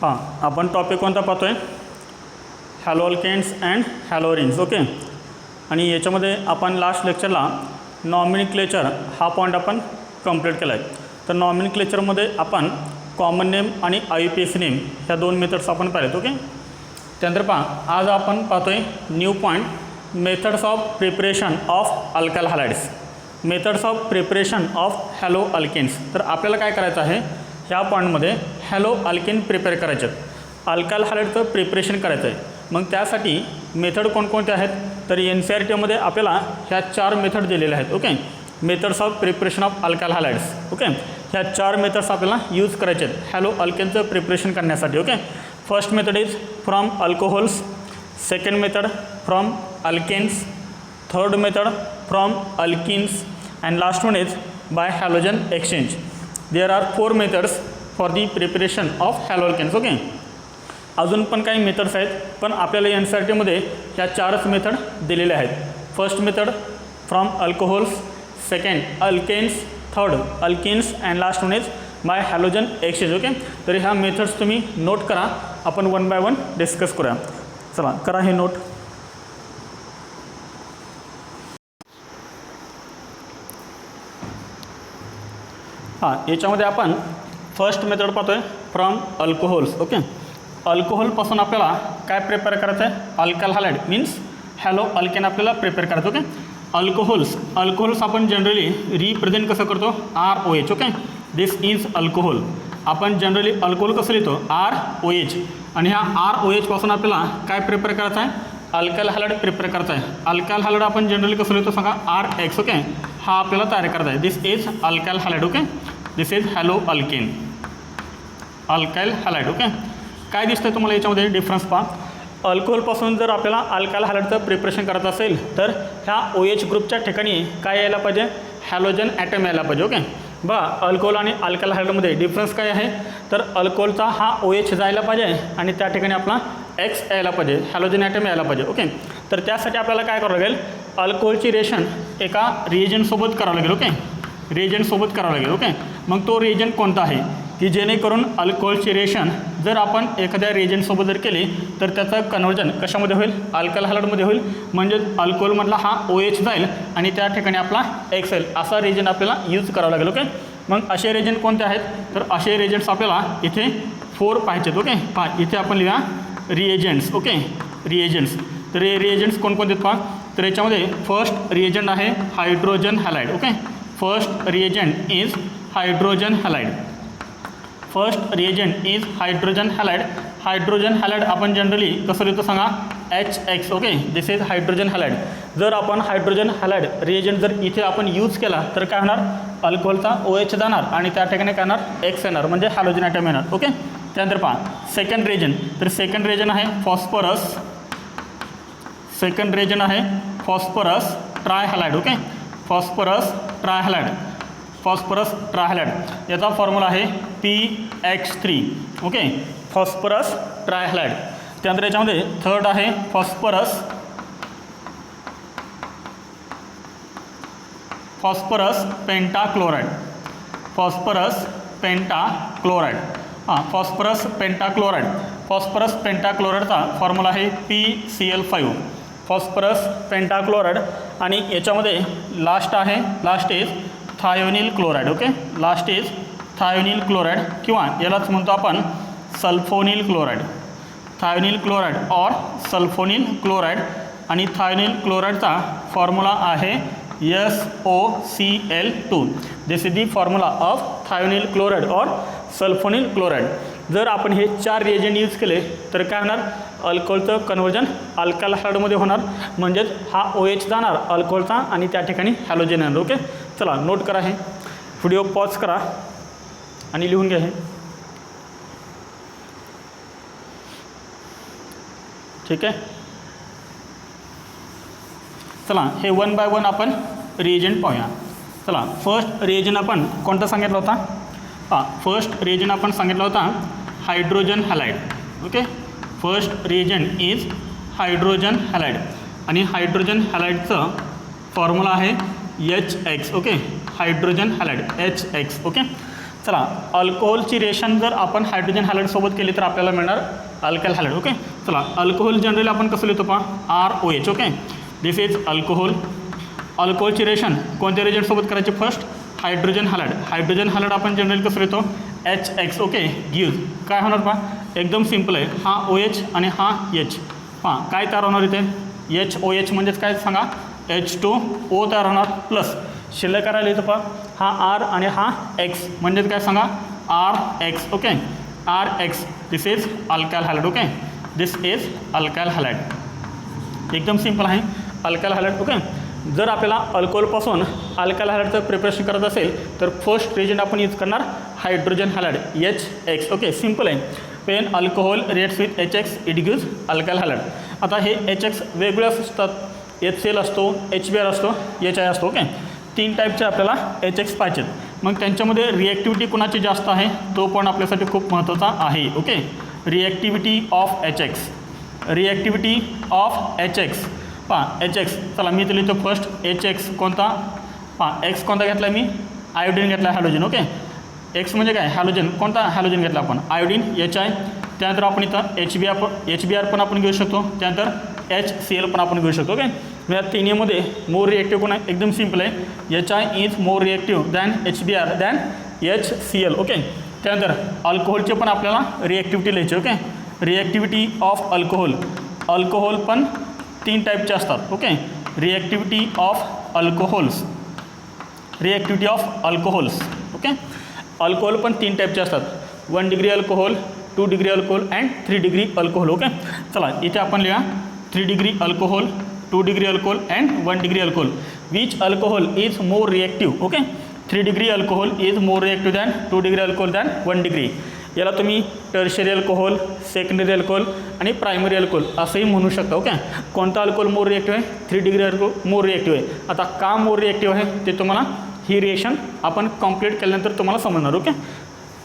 हां, आपण टॉपिक कोणता पाहतो आहे? Haloalkanes and haloarenes. Okay. आणि याच्यामध्ये आपण लास्ट लेक्चरला नॉमिनिक्लेचर हा पॉईंट आपण कंप्लीट केला आहे. तर नॉमिनिक्लेचरमध्ये आपण कॉमन नेम आणि IUPAC नेम ह्या दोन मेथड्स आपण पाहिलेत. ओके. त्यानंतर पहा, आज आपण पाहतो आहे new point methods of preparation of alkyl halides. Methods of preparation of haloalkanes. तर आपल्याला काय करायचं आहे, ह्या पॉईंटमध्ये हॅलो अल्केन प्रिपेअर करायचे आहेत, अल्काइल हॅलाइडचं प्रिपरेशन करायचं आहे. मग त्यासाठी मेथड कोणकोणते आहेत, तर NCERTमध्ये आपल्याला ह्या 4 मेथड दिलेल्या आहेत. Okay. Methods of preparation of alkyl halides. Okay. ह्या 4 मेथड्स आपल्याला यूज करायचे आहेत हॅलो अल्केनचं प्रिपरेशन करण्यासाठी. Okay. First method is from alcohols, second method from alkenes, third method from alkynes, and last one is by halogen exchange. There are 4 methods for the preparation of haloalkanes. Okay. अजून पण काही methods आहेत, पण आपल्याला NCERTमध्ये ह्या 4च method दिलेल्या आहेत. First method from alcohols, second alkenes, third alkynes, and last one is by halogen exchange. Okay. तर ह्या मेथड्स तुम्ही नोट करा, आपण 1 बाय 1 डिस्कस करूया. चला करा हे नोट. हां, याच्यामध्ये आपण फर्स्ट मेथड पाहतो आहे फ्रॉम अल्कोहोल्स. ओके. अल्कोहोलपासून आपल्याला काय प्रिपेअर करायचं आहे, alkyl halide means hello alkane आपल्याला प्रिपेअर करायचं. ओके. अल्कोहोल्स आपण जनरली रिप्रेझेंट कसं करतो, ROH. Okay. This is alcohol. आपण जनरली अल्कोहोल कसं लिहितो, ROH. आणि ह्या ROH पासून आपल्याला काय प्रिपेअर करायचं आहे, अल्काइल हॅलाइड प्रिपेअर करायचं आहे. अल्काइल हॅलाइड आपण जनरली कसं लिहितो सांगा, RH. ओके. हा आपल्याला तयार करायचा आहे. This is alkyl halide. Okay. This is haloalkane, alkyl halide. Okay. काय दिसतं तुम्हाला याच्यामध्ये डिफरन्स पहा. अल्कोहोलपासून जर आपल्याला अल्काइल हॅलाइडचं प्रिपरेशन करायचं असेल तर ह्या OH ग्रुपच्या ठिकाणी काय यायला पाहिजे, हॅलोजन ॲटम यायला पाहिजे. ओके. बघा, अल्कोहोल आणि अल्काइल हॅलाइडमध्ये डिफरन्स काय आहे, तर अल्कोहोलचा हा OH जायला पाहिजे आणि त्या ठिकाणी आपला X यायला पाहिजे, हॅलोजन ॲटम यायला पाहिजे. ओके. तर त्यासाठी आपल्याला काय करावं लागेल, अल्कोहोलची रिएक्शन एका रिएजंटसोबत करावं लागेल. ओके. रिएजंटसोबत करावं लागेल. ओके. मग तो रिएजंट कोणता आहे, की जेणेकरून अल्कोहोलची रिएक्शन जर आपण एखाद्या रिएजंटसोबत जर केली तर त्याचं कन्वर्जन कशामध्ये होईल, अल्काइल हॅलाइडमध्ये होईल. म्हणजे अल्कोहोलमधला हा OH जाईल आणि त्या ठिकाणी आपला X येईल. असा रिएजंट आपल्याला यूज करावा लागेल. ओके. मग असे रिएजंट कोणते आहेत, तर असे रिएजंट्स आपल्याला इथे 4 पाहिजेत. ओके. पहा, इथे आपण लिहा रिएजंट्स. ओके. रिएजंट्स. तर हे रिएजंट्स कोणकोणते आहेत पहा. तर याच्यामध्ये फर्स्ट रिएजंट आहे hydrogen halide. Okay. First reagent is hydrogen halide. First reagent is hydrogen halide. Hydrogen halide आपण जनरली कसं लिहितो सांगा, HX. Okay. This is hydrogen halide. जर आपण हायड्रोजन हॅलाइड रिएजंट जर इथे आपण यूज केला तर काय होणार, अल्कोहोलचा OH जाणार आणि त्या ठिकाणी काय होणार, X येणार, म्हणजे हॅलोजन ॲटम येणार. ओके. त्यानंतर पहा सेकंड रिएजंट. तर सेकंड रिएजंट आहे फॉस्फरस. सेकंड रिएजंट आहे फॉस्फरस ट्रायहॅलाइड. ओके. फॉस्फरस ट्रायहॅलाइड. फॉस्फरस ट्रायहॅलाइड याचा फॉर्म्युला आहे PX3. ओके. फॉस्फरस ट्रायहॅलाइड. त्यानंतर याच्यामध्ये थर्ड आहे फॉस्फरस पेंटाक्लोराइड. Phosphorus pentachloride. हां, फॉस्फरस पेंटाक्लोराइड. फॉस्फरस पेंटाक्लोराइडचा फॉर्म्युला आहे PCl5. Phosphorus pentachloride. आणि याच्यामध्ये लास्ट आहे, last is thionyl chloride. Okay. Last is thionyl chloride किंवा यालाच म्हणतो आपण सल्फोनिल क्लोराइड. थायोनिल क्लोराइड और सल्फोनिल क्लोराइड. आणि थायोनिल क्लोराइडचा फॉर्म्युला आहे SOCl2. This is the formula of thionyl chloride और सल्फोनिल क्लोराइड. जर आपण हे 4 रिएजंट यूज केले तर काय होणार, अल्कोहोलचं कन्वर्जन अल्काइल हॅलाइडमध्ये होणार, म्हणजेच हा OH जाणार अल्कोहोलचा आणि त्या ठिकाणी हॅलोजन येणार. ओके. चला नोट करा, हे व्हिडिओ पॉज करा आणि लिहून घ्या हे. ठीक आहे. चला हे 1 बाय 1 आपण रिएजंट पाहूया. चला फर्स्ट रिएजंट आपण कोणता सांगितला होता, हां फर्स्ट रिएजंट आपण सांगितला होता hydrogen halide. Okay. First reagent is hydrogen halide. आणि हायड्रोजन हॅलाइडचं फॉर्म्युला आहे HX. Okay. Hydrogen halide HX. Okay. चला, अल्कोहोलची रिएक्शन जर आपण हायड्रोजन हॅलाइडसोबत केली तर आपल्याला मिळणार अल्काइल हॅलाइड. ओके, चला अल्कोहोल जनरली आपण कसं लिहितो पहा, ROH. Okay, this is alcohol. अल्कोहोलची रिएक्शन कोणत्या रिएजंटसोबत करायची, first hydrogen halide. Hydrogen halide आपण जनरली कसं लिहितो, HX. ओके, गिव्ज काय होणार पहा, एकदम सिम्पल आहे, हा OH आणि हा H. पहा काय तयार होणार इथे, HOH म्हणजेच काय सांगा, H2O तयार होणार, प्लस शिल्लक करायला येतं पहा, हा R आणि हा X म्हणजेच काय सांगा, RX. Okay, RX. This is alkyl halide. Okay, this is alkyl halide. एकदम सिम्पल आहे अल्काइल हॅलाइड. ओके, जर आपल्याला अल्कोहोलपासून अल्काइल हॅलाइडचं प्रिपरेशन करत असेल तर फर्स्ट रिएजंट आपण यूज करणार hydrogen halide, HX. Okay, simple आहे. पेन alcohol reacts with HX it gives alkyl halide. आता हे HX वेगवेगळे असतात, HCl असतो, HBr असतो, HI असतो. ओके, 3 टाईपचे आपल्याला HX पाहिजेत. मग त्यांच्यामध्ये रिॲक्टिव्हिटी कोणाची जास्त आहे तो पण आपल्यासाठी खूप महत्त्वाचा आहे. Okay, reactivity of HX. Reactivity of HX पहा, HX. चला मी इथे लिहितो फर्स्ट HX कोणता, पहा X कोणता घेतला मी, आयोडीन घेतला हॅलोजन. ओके, X म्हणजे काय, हॅलोजन. कोणता हॅलोजन घेतला आपण, आयोडीन, HI. त्यानंतर आपण इथं HBr पण आपण घेऊ शकतो, त्यानंतर HCl पण आपण घेऊ शकतो. ओके, या तिन्हीमध्ये मोर रिएक्टिव्ह कोण आहे, एकदम सिम्पल आहे, HI is more reactive than HBr than HCl. Okay, त्यानंतर अल्कोहोलचे पण आपल्याला रिॲक्टिव्हिटी लिहायची. Okay, reactivity of alcohol. Alcohol पण 3 टाईपचे असतात. Okay, reactivity of alcohols. Reactivity of alcohols. Okay, alcohol पण 3 टाईपचे असतात, 1 degree alcohol, 2 degree alcohol and 3 degree alcohol. Okay, चला इथे आपण लिहा 3 degree alcohol, 2 degree alcohol and 1 degree alcohol. Which alcohol is more reactive. Okay, 3 degree alcohol is more reactive than 2 degree alcohol than 1 degree. याला तुम्ही tertiary alcohol, secondary alcohol आणि primary alcohol असंही म्हणू शकता. ओके, कोणता अल्कोहोल मोर reactive आहे, 3 degree alcohol मोर reactive आहे. आता का मोर रिॲक्टिव्ह आहे ते तुम्हाला ही रिएक्शन आपण कंप्लीट केल्यानंतर तुम्हाला समजणार. ओके,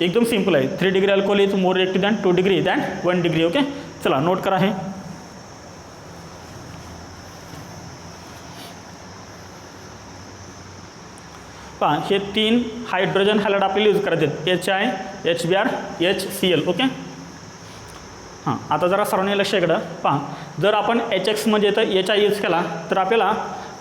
एकदम सिम्पल आहे, 3 degree alcohol is more reactive than 2 degree than 1 degree. Okay, चला नोट करा हे. पहा हे 3 हायड्रोजन हॅलाइड आपल्याला यूज करायचे आहेत, HI, HBr, HCl. ओके, हां आता जरा सर्वांनी लक्ष इकडं पहा, जर आपण HX म्हणजे इथं HI यूज केला तर आपल्याला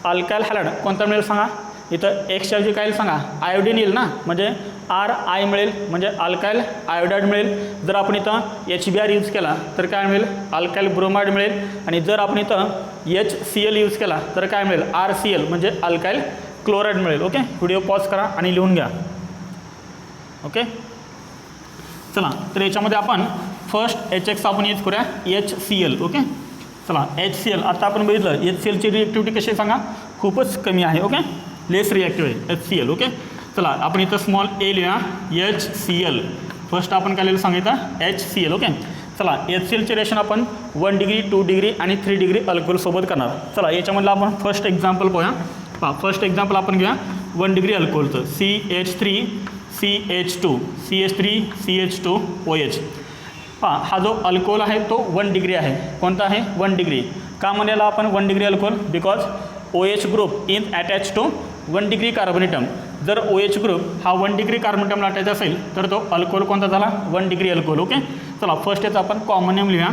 अल्काइल हॅलाइड कोणता मिळेल सांगा, इथं X ऐवजी काय सांगा, आयोडीन येईल ना, म्हणजे RI मिळेल, म्हणजे अल्काइल आयोडाईड मिळेल. जर आपण इथं HBr यूज केला तर काय मिळेल, अल्काइल ब्रोमाइड मिळेल. आणि जर आपण इथं HCl यूज केला तर काय मिळेल, RCl म्हणजे अल्काइल क्लोराईड मिळेल. ओके, व्हिडिओ पॉज करा आणि लिहून घ्या. ओके, चला तर याच्यामध्ये आपण फर्स्ट HX आपण यूज करूया, HCl. ओके, चला HCl आता आपण बघितलं HClची रिॲक्टिव्हिटी कशी सांगा, खूपच कमी आहे. ओके, लेस रिॲक्टिव्ह आहे HCl. ओके, चला आपण इथं स्मॉल ए लिहा, HCl. फर्स्ट आपण काय लिहिलं सांगितलं, HCl. ओके, चला HClची रिएक्शन आपण 1 डिग्री, 2 डिग्री आणि 3 डिग्री अल्कोहोलसोबत करणार. चला याच्यामधलं आपण फर्स्ट एक्झाम्पल पाहूया. पहा फर्स्ट एक्झाम्पल आपण घेऊया 1 degree अल्कोहोलचं, CH3 CH2 CH3 CH2OH. पहा हा जो अल्कोहोल आहे तो 1 डिग्री आहे. कोणता आहे, 1 डिग्री. का म्हणाला आपण 1 degree alcohol, because OH group is attach to 1 degree carbon atom. जर OH ग्रुप हा 1 डिग्री कार्बन ॲटमला अटॅच असेल तर तो अल्कोहोल कोणता झाला, 1 डिग्री अल्कोहोल. ओके, चला फर्स्ट याचा आपण कॉमन नेम लिहूया,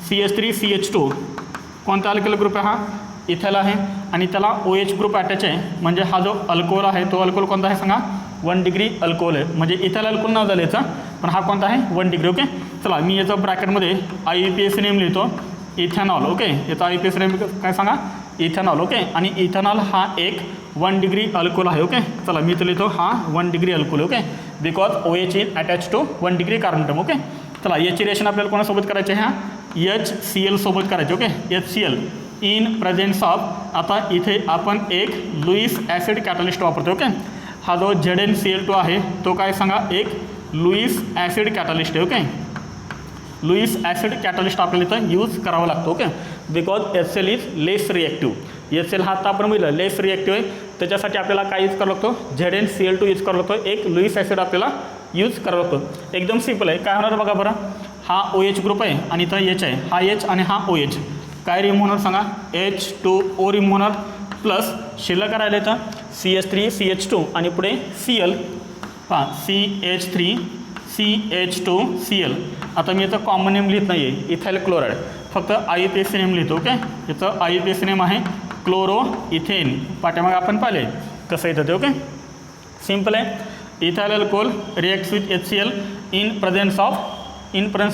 CH3 CH2. कोणता अल्कोहोल ग्रुप आहे, हा इथेल आहे आणि त्याला OH ग्रुप अटॅच आहे, म्हणजे हा जो अल्कोहोल आहे तो अल्कोहोल कोणता आहे सांगा, 1 डिग्री अल्कोहोल आहे. म्हणजे इथेल अल्कोहोल नाव झालं याचा, पण हा कोणता आहे, 1 डिग्री. ओके, चला मी याचा ब्रॅकेटमध्ये IUPAC नेम लिहितो, इथेनॉल. ओके, याचा IUPAC नेम काय सांगा, इथेनॉल. ओके, आणि इथेनॉल हा एक 1 डिग्री अल्कोहोल आहे. ओके, चला मी इथं लिहितो हा 1 degree alcohol. Okay, because OH is attach to 1 degree carbon atom. Okay, चला याची रिएक्शन आपल्याला कोणासोबत करायची आहे, ह्या HCl सोबत करायची. Okay, HCl in presence of, आता इथे आपण एक लुईस ॲसिड कॅटलिस्ट वापरतो. ओके, हा जो ZnCl2 आहे तो काय सांगा, एक लुईस ॲसिड कॅटलिस्ट आहे. ओके, लुईस ॲसिड कॅटलिस्ट आपल्याला इथं यूज करावं लागतो. Okay, because HCl is less reactive. HCl हा आता आपण बघितलं लेस रिॲक्टिव्ह आहे, त्याच्यासाठी आपल्याला काय यूज करावं लागतो, ZnCl2 यूज करावं लागतो, एक लुईस ॲसिड आपल्याला यूज करावं लागतो. एकदम सिम्पल आहे, काय होणार बघा बरं, हा OH ग्रुप आहे आणि इथं H आहे, हा H आणि हा OH. काय रिमूव्ह होणार सांगा, H2O रिमूव्ह होणार, प्लस शिल्लक करायला येतं CH3 CH2 आणि पुढे Cl. पहा CH3CH2Cl. आता मी याचं कॉमन नेम लिहित नाही आहे इथाइल क्लोराईड, फक्त IUPAC नेम लिहितो. ओके, याचं IUPAC नेम आहे क्लोरो इथेन. पाठीमागे आपण पाहिले कसं येतं ते. ओके, सिम्पल आहे. Ethyl alcohol reacts with HCl in presence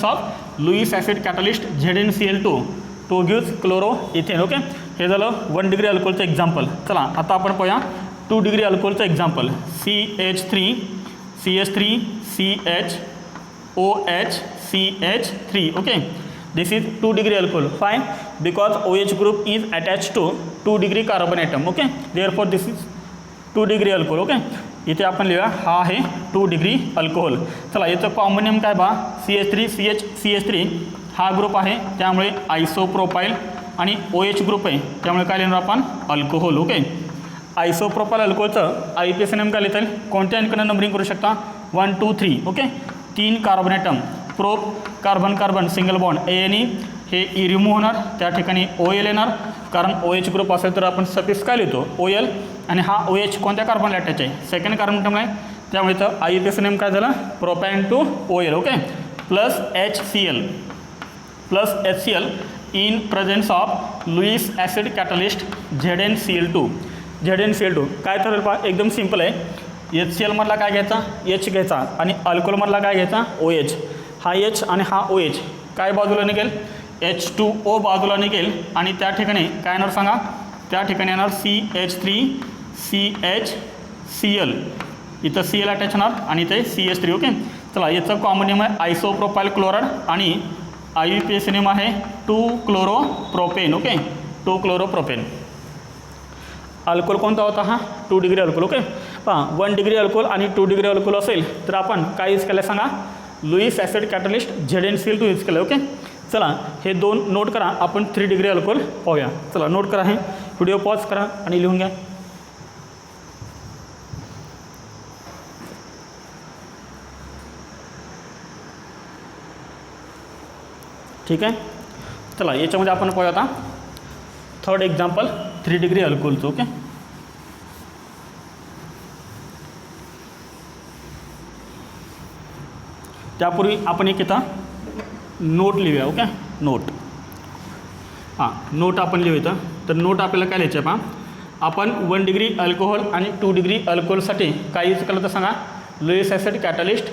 of Lewis acid catalyst ZnCl2 to gives chloroethane. Okay, हे झालं 1 डिग्री अल्कोहोलचं एक्झाम्पल. चला आता आपण पाहूया 2 डिग्री अल्कोहोलचं example. CH3CH3CHOHCH3. Okay, this is 2 degree alcohol. फाय because OH group is attach to 2 degree carbon atom. Okay, therefore this is 2 degree alcohol. Okay, इथे आपण लिहूया हा आहे 2 डिग्री अल्कोहोल. चला याचं कॉमन नेम काय बा, CH3 हा ग्रुप आहे त्यामुळे आयसोप्रोपाईल, आणि OH ग्रुप आहे त्यामुळे काय लिहिणार आपण अल्कोहोल. ओके, आयसोप्रोपाईल अल्कोहोलचं IUPAC नेम काय लिहिता येईल, कोणत्या अँकडनं नंबरिंग करू शकता, 1 2 3. Okay, 3 carbon atom, prop carbon carbon single bond ANE, हे रिमूव्ह होणार, त्या ठिकाणी OL येणार, कारण OH ग्रुप असेल तर आपण सफिक्स काय लिहितो OL, आणि हा OH कोणत्या कार्बनला अटॅच आहे, सेकंड कार्बन ॲटमला आहे, त्यामुळे तर IUPAC नेम काय झालं propan two OL. Okay, plus HCl in presence of Lewis acid catalyst ZnCl2. काय ठरेल पहा, एकदम सिम्पल आहे. HCl मधला काय घ्यायचा, H घ्यायचा, आणि अल्कोहोलमधला काय घ्यायचा OH. हा H आणि हा OH काय बाजूला निघेल, H2O बाजूला निघेल, आणि त्या ठिकाणी काय येणार सांगा, त्या ठिकाणी येणार CH3CHCl, इथं Cl अटॅच होणार आणि इथे CH3. ओके, चला याचं कॉमन नेम आहे आयसोप्रोपाईल क्लोराईड, आणि IUPAC नेम आहे 2 क्लोरोप्रोपेन. Okay, 2 chloropropane. अल्कोहोल कोणता होता, हा 2 डिग्री अल्कोहोल. ओके, पहा 1 डिग्री अल्कोहोल आणि 2 डिग्री अल्कोहोल असेल तर आपण काय यूज केलं सांगा, Lewis acid catalyst ZnCl2 use केलं. ओके, चला हे 2 नोट करा, आपण 3 डिग्री अल्कोहोल पाहूया. चला नोट करा, हे व्हिडिओ पॉज करा आणि लिहून घ्या. ठीक आहे, चला याच्यामध्ये आपण पाहूया आता थर्ड एक्झाम्पल 3 डिग्री अल्कोहोलचं. ओके, त्यापूर्वी आपण एक इथं नोट लिहूया. ओके, नोट आपण लिहू इथं. तर नोट आपल्याला काय लिहायचं आहे पहा, आपण 1 डिग्री अल्कोहोल आणि 2 डिग्री अल्कोहोलसाठी काय यूज केलं तर सांगा, लुईस ॲसिड कॅटलिस्ट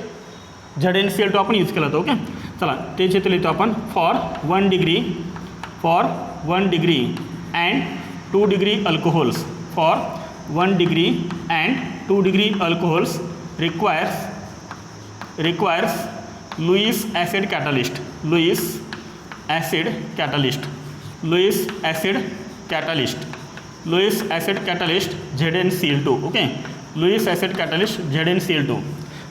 ZnCl2 आपण यूज केलं होतं. ओके, चला तेच इथे लिहितो आपण, for 1 degree and 2 degree alcohols, for 1 degree and 2 degree alcohols requires Lewis acid catalyst ZnCl2. Okay, Lewis acid catalyst ZnCl2.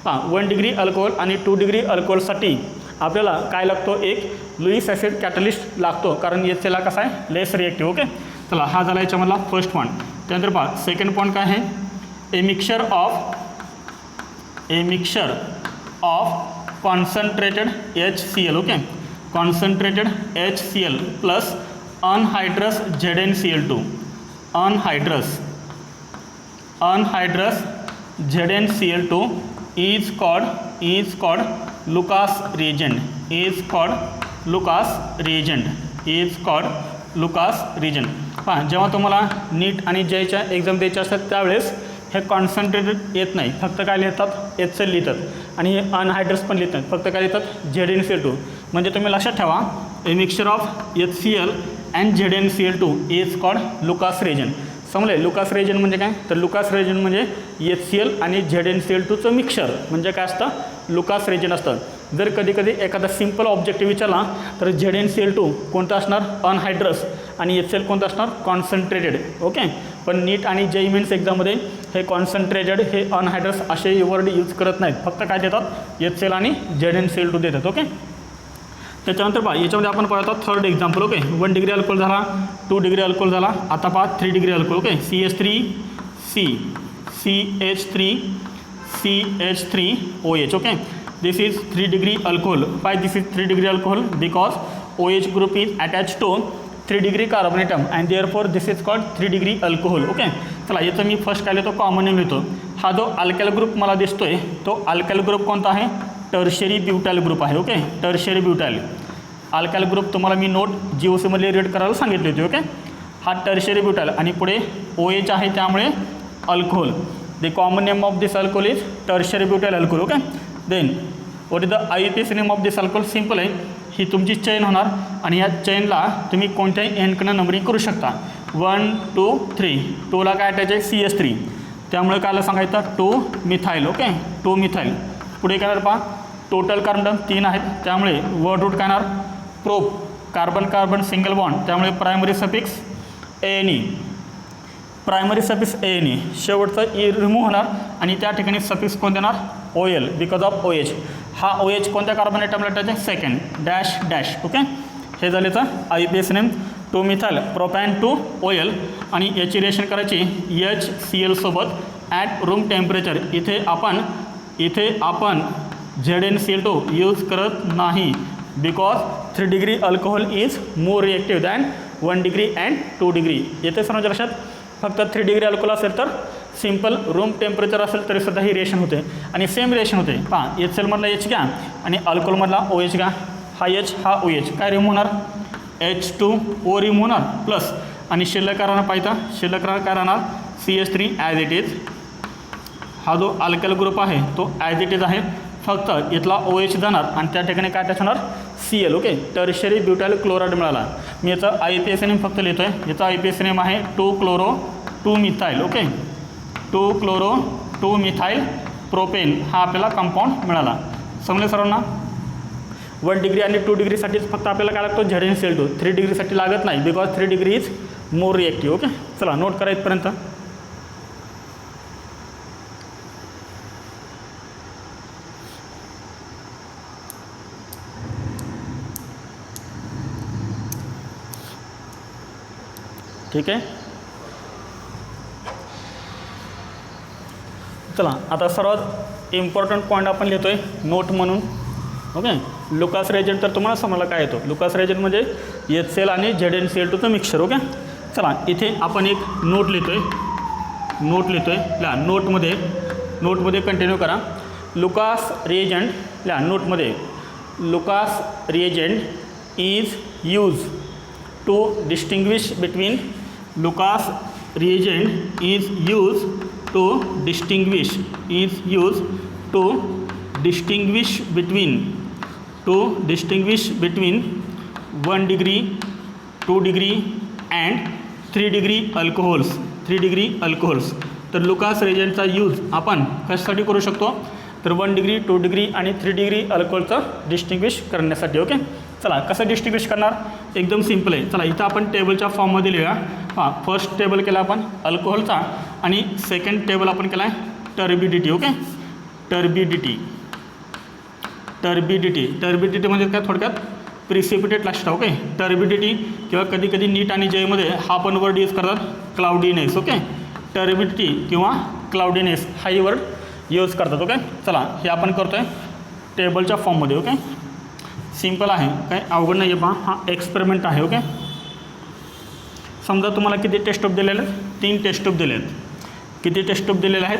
पहा 1 डिग्री अल्कोहोल आणि 2 डिग्री अल्कोहोलसाठी आपल्याला काय लागतो, एक लुईस ॲसिड कॅटलिस्ट लागतो, कारण याच्याला कसा आहे लेस रिएक्टिव्ह. ओके, चला हा झाला याच्यामधला फर्स्ट पॉईंट. त्यानंतर पहा सेकंड पॉईंट काय आहे, a mixture of concentrated HCl. Okay, concentrated HCl plus anhydrous ZnCl2, anhydrous ZnCl2 is called Lucas reagent. पहा जेव्हा तुम्हाला नीट आणि जेच्या एक्झाम द्यायचे असतात त्यावेळेस हे कॉन्सन्ट्रेटेड येत नाही, फक्त काय लिहितात HCl लिहितात, आणि हे अनहायड्रस पण लिहितात, फक्त काय लिहितात ZnCl2. म्हणजे तुम्ही लक्षात ठेवा, ए mixture of HCl and ZnCl2 is called Lucas reagent. समजले, लुकास रिएजंट म्हणजे काय, तर लुकास रिएजंट म्हणजे HCl आणि ZnCl2चं मिक्सचर म्हणजे काय असतं, लुकास रिएजंट असतं. जर कधी कधी एखादा सिम्पल ऑब्जेक्टिव्ह विचारला तर ZnCl2 कोणतं असणार अनहायड्रस, आणि HCl कोणतं असणार कॉन्सन्ट्रेटेड. ओके, पण नीट आणि JEE मेन्स एक्झाममध्ये हे कॉन्सन्ट्रेटेड हे अनहायड्रस असे वर्ड यूज करत नाहीत, फक्त काय देतात HCl आणि ZnCl2 देतात. ओके, त्याच्यानंतर पहा याच्यामध्ये आपण पाहतो third example. Okay, 1 degree alcohol झाला, 2 डिग्री अल्कोहोल झाला, आता पहा 3 degree alcohol. Okay, CH3COH. Okay, this is 3 degree alcohol. Why this is 3 degree alcohol? Because OH group is attached to 3 degree carbon atom and therefore this is called 3 degree alcohol. Okay, चला याचं मी first काय लिहितो, common name लिहितो. हा जो alkyl group मला दिसतोय तो अल्काइल ग्रुप कोणता आहे? टर्शियरी ब्युटाइल ग्रुप आहे. Okay, tertiary butyl alkyl group तुम्हाला मी नोट GOC मध्ये रीड करायला सांगितली होती. ओके, हा टर्शियरी ब्युटाइल आणि पुढे OH आहे त्यामुळे alcohol. The common name of this alcohol is tertiary butyl alcohol. Okay, then what is the IUPAC name of this alcohol? Simple आहे, ही तुमची चेन होणार आणि या चेनला तुम्ही कोणत्याही एंडकडनं नंबरिंग करू शकता. 1 2 3. 2ला काय अटॅच आहे? CH3. त्यामुळे काय सांगायचं? 2 मिथाईल. Okay, 2 methyl. पुढे काय पहा, टोटल कार्बन 3 आहेत त्यामुळे वर्ड रूट काय येणार? Prop. Carbon carbon single bond त्यामुळे primary suffix ANE. Primary suffix ANE. शेवटचा E रिमूव्ह होणार आणि त्या ठिकाणी सफिक्स कोण देणार? OL because of OH. हा OH कोणत्या कार्बन ॲटमला अटॅच आहे? Second dash dash. ओके, हे झाले तर IUPAC name 2 methyl propan 2 OL आणि याची रिएक्शन करायची HCl सोबत ॲट रूम टेम्परेचर. इथे आपण ZnCl2 यूज करत नाही because 3 degree alcohol is more reactive than 1 degree and 2 degree. येथे सर्वांच्या लक्षात फक्त 3 डिग्री अल्कोहोल असेल तर सिम्पल रूम टेम्परेचर असेल तरीसुद्धा ही रिएक्शन होते आणि सेम रिएक्शन होते. पहा, HCl मधला H घ्या आणि अल्कोहोलमधला OH घ्या. हा H हा OH काय रिमूव्ह होणार? H2O रिमूव्ह होणार प्लस आणि शिल्लक राहणार पाहिजे. शिल्लक काय राहणार? CH3 as it is. हा जो अल्काइल ग्रुप आहे तो ॲज इट इज आहे, फक्त इथला OH जाणार आणि त्या ठिकाणी काय अटॅच होणार? Cl. Okay, tertiary butyl chloride मिळाला. मी याचा IUPAC नेम फक्त लिहितो आहे. याचा IUPAC नेम आहे 2 chloro 2 methyl. Okay, 2 chloro 2 methyl propane हा आपल्याला कंपाऊंड मिळाला. समजले सर्वांना? 1 डिग्री आणि 2 डिग्रीसाठीच फक्त आपल्याला काय लागतो? ZnCl2. 3 डिग्रीसाठी लागत नाही because 3 degree is more reactive. Okay, चला नोट करा इथपर्यंत. ठीक आहे, चला आता सर्वात इम्पॉर्टंट पॉईंट आपण लिहितो आहे नोट म्हणून. ओके, लुकास रिएजंट तर तुम्हाला समजला काय येतो. लुकास रिएजंट म्हणजे HCl आणि ZnCl2चं मिक्सचर. ओके, चला इथे आपण एक नोट लिहितो आहे. ल्या नोटमध्ये कंटिन्यू करा. लुकास रिएजंट ल्या नोटमध्ये Lucas reagent is use to distinguish between Lucas reagent is used to distinguish between 1 degree 2 degree and 3 degree alcohols. तर लुकास रिएजंटचा यूज आपण कशासाठी करू शकतो? तर 1 डिग्री 2 डिग्री आणि 3 डिग्री अल्कोहोलचं डिस्टिंग्विश करण्यासाठी. ओके, चला कसं डिस्टिंग्विश करणार? एकदम सिम्पल आहे. चला इथं आपण टेबलच्या फॉर्ममध्ये लिहूया. हां, फर्स्ट टेबल केला आपण अल्कोहोलचा आणि सेकंड टेबल आपण केला आहे टर्बिडिटी. ओके, टर्बिडिटी म्हणजे काय? थोडक्यात प्रिसिपिटेट लक्षात. ओके, टर्बिडिटी किंवा कधी कधी नीट आणि जयमध्ये हा पण वर्ड यूज करतात क्लाउडीनेस. ओके, टर्बिडिटी किंवा क्लाउडीनेस हाही वर्ड यूज करतात. ओके, चला हे आपण करतो आहे टेबलच्या फॉर्ममध्ये. ओके, सिम्पल आहे, काय अवघड नाही आहे. पहा, हा एक्सपेरिमेंट आहे. ओके, समजा तुम्हाला किती टेस्ट ट्यूब दिलेले आहेत? 3 टेस्ट ट्यूब दिले आहेत. किती टेस्ट ट्यूब दिलेले आहेत?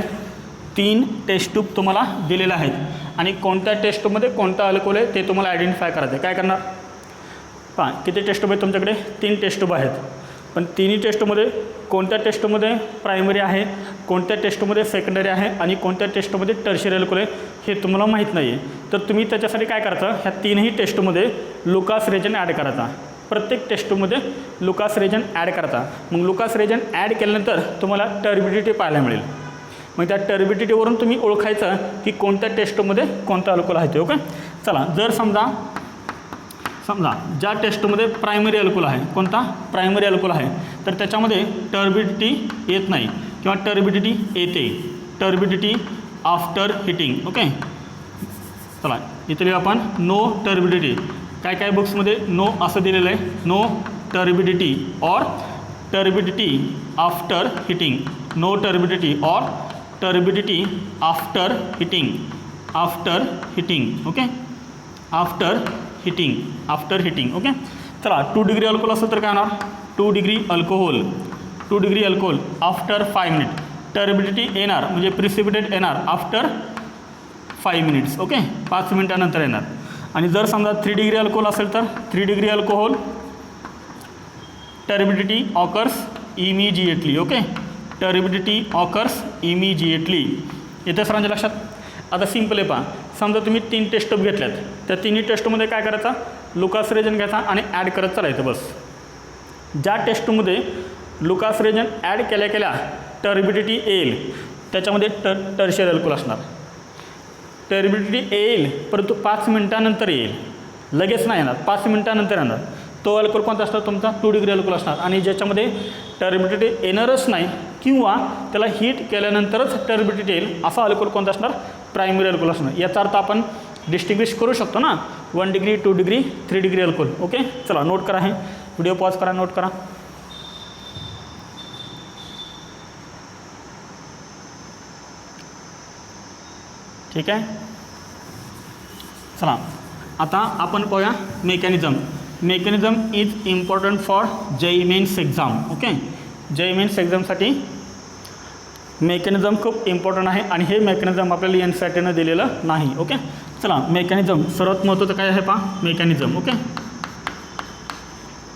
3 टेस्ट ट्यूब तुम्हाला दिलेले आहेत आणि कोणत्या टेस्ट ट्यूबमध्ये कोणता अल्कोहोल आहे ते तुम्हाला आयडेंटिफाय करायचं आहे. काय करणार? पहा, किती टेस्ट ट्यूब आहेत तुमच्याकडे? 3 टेस्ट ट्यूब आहेत. पण तिन्ही टेस्टमध्ये कोणत्या टेस्टमध्ये प्रायमरी आहे, कोणत्या टेस्टमध्ये सेकंडरी आहे आणि कोणत्या टेस्टमध्ये टर्शियरी अल्कोहोल आहे हे तुम्हाला माहीत नाही आहे. तर तुम्ही त्याच्यासाठी काय करायचं? ह्या तीनही टेस्टमध्ये लुकास रिएजंट ॲड करायचा. प्रत्येक टेस्टमध्ये लुकास रिएजंट ॲड करायचा. मग लुकास रिएजंट ॲड केल्यानंतर तुम्हाला टर्बिडिटी पाहायला मिळेल. मग त्या टर्बिडिटीवरून तुम्ही ओळखायचं की कोणत्या टेस्टमध्ये कोणता अल्कोहोल आहे ते. ओके, चला जर समजा ज्या टेस्टमध्ये प्रायमरी अल्कोहोल आहे, कोणता प्रायमरी अल्कोहोल आहे, तर त्याच्यामध्ये टर्बिडिटी येत नाही किंवा टर्बिडिटी येते. Turbidity after heating. ओके, चला इथे आपण नो टर्बिडिटी. काय काय बुक्समध्ये नो असं दिलेलं आहे, no turbidity or turbidity after heating. No turbidity or turbidity after heating. After heating. Okay, after heating. Okay, चला 2 डिग्री अल्कोहोल असेल तर काय होणार? 2 degree alcohol after 5 minute. Turbidity येणार म्हणजे प्रिसिपिटेट येणार आफ्टर 5 मिनिट्स. ओके, 5 मिनिटानंतर येणार. आणि जर समजा 3 डिग्री अल्कोहोल असेल तर 3 degree alcohol turbidity occurs immediately. Okay, turbidity occurs immediately. येतं सरांच्या लक्षात. आता सिम्पल आहे पहा, समजा तुम्ही 3 टेस्ट ट्यूब घेतल्यात, त्या तिन्ही टेस्टमध्ये काय करायचा, लुकास रिएजंट घ्यायचा आणि ॲड करत चालायचं बस. ज्या टेस्टमध्ये लुकास रिएजंट ॲड केल्या केल्या टर्बिडिटी येईल त्याच्यामध्ये टर्शियरी अल्कोहोल असणार. टर्बिडिटी येईल परंतु 5 मिनिटानंतर येईल, लगेच नाही येणार, 5 मिनिटानंतर येणार. तो अल्कोहोल कोणता असणार तुमचा 2 डिग्री अल्कोहोल असणार. आणि ज्याच्यामध्ये टर्बिडिटी येणारच नाही किंवा त्याला हीट केल्यानंतरच टर्बिडिटी येईल असा अल्कोहोल कोणता असणार, प्रायमरी अल्कोहोल असणार. याचा अर्थ आपण डिस्टिंग्विश करू शकतो ना, 1 degree 2 degree 3 degree alcohol. Okay, चला नोट करा, हे व्हिडिओ पॉज करा, नोट करा. ठीक आहे, चला आता आपण पाहूया mechanism. Mechanism is important for JEE mains exam. Okay, JEE mains एक्झामसाठी मेकॅनिझम खूप इम्पॉर्टंट आहे आणि हे मेकॅनिझम आपल्याला NCERTनं दिलेलं नाही. ओके, चला मेकॅनिझम सर्वात महत्त्वाचं काय आहे पहा, मेकॅनिझम. Okay,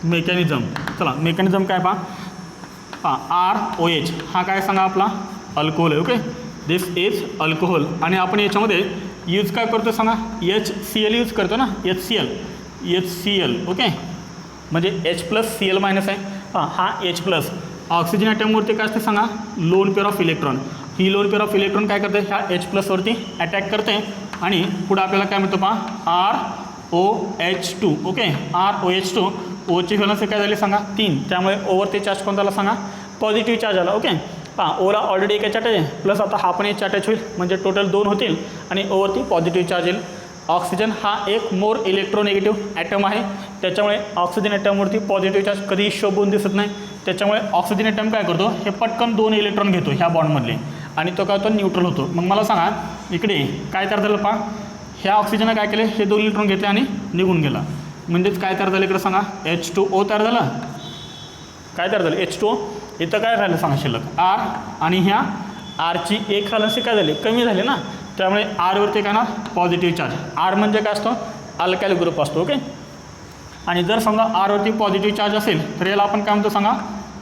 mechanism. चला मेकॅनिझम काय पहा, ROH हा काय सांगा आपला अल्कोहोल आहे. Okay, this is alcohol. आणि आपण याच्यामध्ये यूज काय करतो सांगा, HCl यूज करतो ना, HCl. ओके, म्हणजे H+Cl- आहे. हा H+. ऑक्सिजन ॲटमवरती काय असते सांगा, lone pair of electron. He lone pair of electron काय करते, ह्या H+ वरती अटॅक करते आणि पुढे आपल्याला काय मिळतं पहा, ROH2. Okay, ROH2. ओची व्हॅलन्सी काय झाली सांगा 3, त्यामुळे ओवरती चार्ज कोणता आला सांगा, पॉझिटिव्ह चार्ज आला. ओके, ओला ऑलरेडी एक अटॅच आहे, प्लस आता हा पण एक अटॅच होईल म्हणजे टोटल 2 होतील आणि ओवरती पॉझिटिव्ह चार्ज येईल. ऑक्सिजन हा एक मोर इलेक्ट्रोनेगेटिव्ह ॲटम आहे, त्याच्यामुळे ऑक्सिजन ॲटमवरती पॉझिटिव्ह चार्ज कधीही शोभून दिसत नाही. त्याच्यामुळे ऑक्सिजन ॲटम काय करतो, हे पटकन 2 इलेक्ट्रॉन घेतो ह्या बॉन्डमधले आणि तो काय होतो, न्यूट्रल होतो. मग मला सांगा इकडे काय तयार झालं पहा, ह्या ऑक्सिजननं काय केले, हे 2 इलेक्ट्रॉन घेतले आणि निघून गेला. म्हणजेच काय तयार झालं इकडे सांगा, H2O तयार झालं. काय तयार झालं, H2O. इथं काय झालं सांगा शिल्लक, R. आणि ह्या Rची एक व्हॅलन्सी काय झाली, कमी झाली ना, त्यामुळे Rवरती काय ना पॉझिटिव्ह चार्ज. R म्हणजे काय असतो, अल्काइल ग्रुप असतो. ओके, आणि जर समजा Rवरती पॉझिटिव्ह चार्ज असेल तर याला आपण काय म्हणतो सांगा,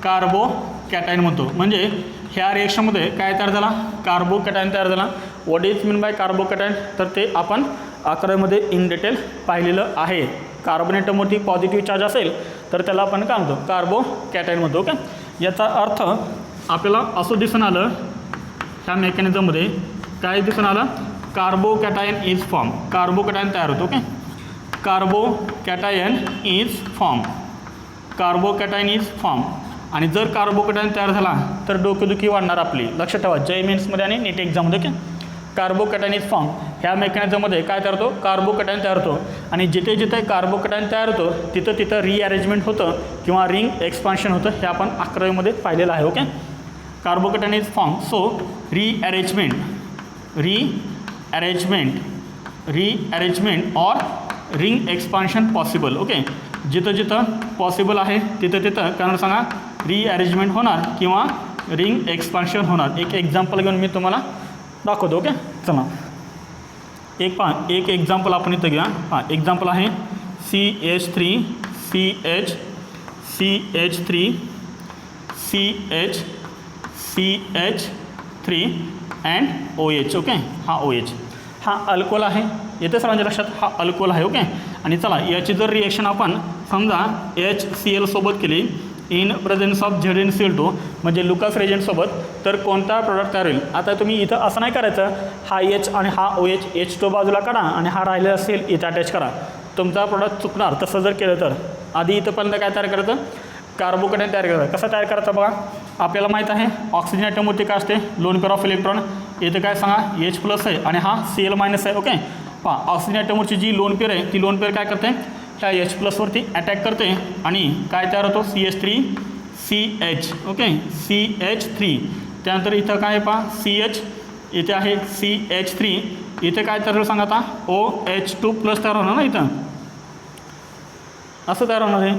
कार्बो कॅटायन म्हणतो. म्हणजे ह्या रिएक्शनमध्ये काय तयार झाला, कार्बो कॅटायन तयार झाला. What is mean by कार्बो cation, तर ते आपण 11मध्ये इन डिटेल पाहिलेलं आहे. कार्बन ॲटमवरती पॉझिटिव्ह चार्ज असेल तर त्याला आपण काय म्हणतो, कार्बो कॅटायन म्हणतो. ओके, याचा अर्थ आपल्याला असं दिसून आलं ह्या मेकॅनिझममध्ये, काय दिसून आलं, carbocation is form. Carbocation तयार होतो. Okay, carbocation is form. Carbocation is form. आणि जर कार्बो कॅटायन तयार झाला तर डोकेदुखी वाढणार आपली. लक्षात ठेवा, JEE मेन्समध्ये आणि नीट एक्झाममध्ये. Okay, carbocation is form. ह्या मेकॅनिझममध्ये काय तयार होतो, कार्बो कॅटायन तयार होतो. आणि जिथे जिथे कार्बो कॅटायन तयार होतो तिथं तिथं रिअरेंजमेंट होतं किंवा रिंग एक्सपान्शन होतं. हे आपण 11वीमध्ये पाहिलेलं आहे. Okay, carbocation is form. So rearrangement or ring expansion possible. Okay, जिथं जिथं पॉसिबल आहे तिथं तिथं कारण सांगा रिअरेंजमेंट होणार किंवा रिंग एक्सपान्शन होणार. एक एक्झाम्पल घेऊन मी तुम्हाला दाखवतो. ओके, चला एक एक्झाम्पल आपण इथं घ्या. एक्झाम्पल आहे CH3 CH3 and OH. Okay, हा OH हा अल्कोहोल आहे. येते सरांच्या लक्षात, हा अल्कोहोल आहे. ओके, आणि चला याची जर रिएक्शन आपण समजा HCl सोबत केली इन प्रेझेन्स ऑफ ZnCl2 म्हणजे लुकास रिएजंटसोबत, तर कोणता प्रोडक्ट तयार होईल. आता तुम्ही इथं असं नाही करायचं, हा H आणि हा OH, H2 बाजूला काढा आणि हा राहिलेला असेल इथं अटॅच करा, तुमचा प्रोडक्ट चुकणार. तसं जर केलं तर आधी इथंपर्यंत काय तयार करायचं, कार्बो कॅटायन तयार करायचं. कसं तयार करायचं बघा, आपल्याला माहीत आहे ऑक्सिजन ॲटमवरती काय असते, लोन पेअर ऑफ इलेक्ट्रॉन. इथं काय सांगा H+ आहे आणि हा Cl- आहे. ओके, पहा ऑक्सिजन ॲटमवरची जी लोन पेअर आहे ती लोन पेअर काय करते, ह्या H+ वरती अटॅक करते आणि काय तयार होतो, CH3CH. Okay, CH3. त्यानंतर इथं काय आहे पहा, CH इथे आहे CH3. इथे काय तयार सांगा आता, OH2+ तयार होणार ना, इथं असं तयार होणार आहे.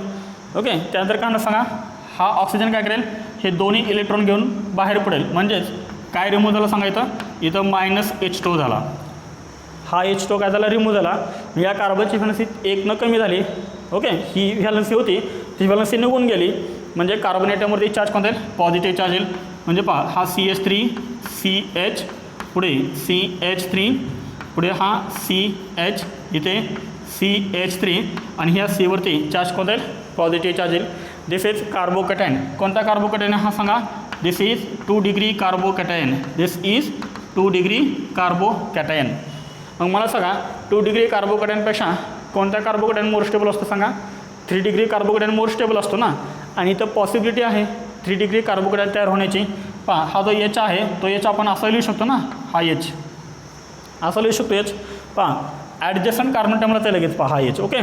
ओके, त्यानंतर काय सांगा, हा ऑक्सिजन काय करेल, हे दोन्ही इलेक्ट्रॉन घेऊन बाहेर पडेल, म्हणजेच काय रिमूव्ह झालं सांगायचं, इथं -H2 झाला, हा H2 काय झाला, रिमूव्ह झाला. या कार्बनची व्हॅलन्सी 1 न कमी झाली. ओके, ही व्हॅलन्सी होती, ती व्हॅलन्सी निघून गेली, म्हणजे कार्बन ॲटमवरती चार्ज कोणता येईल, पॉझिटिव्ह चार्ज येईल. म्हणजे पहा, हा CH3 CH, पुढे CH3, पुढे हा CH, इथे CH3, आणि ह्या Cवरती चार्ज कोणता येईल, पॉझिटिव्ह चार्ज येईल. This is carbocation. कोणता कार्बोकॅटायन हा सांगा, this is 2 degree carbocation. This is 2 degree carbocation. मग मला सांगा 2 डिग्री कार्बोकॅटायनपेक्षा कोणत्या कार्बोकॅटायन मोर स्टेबल असतो सांगा, 3 डिग्री कार्बोकॅटायन मोर स्टेबल असतो ना. आणि इथं पॉसिबिलिटी आहे 3 डिग्री कार्बोकॅटायन तयार होण्याची. पहा, हा जो H आहे तो H आपण असा लिहू शकतो ना, हा H असा लिहू शकतो H. पहा, ॲडजस्टंट कार्बन ॲटमला ते लगेच पहा हा H. ओके,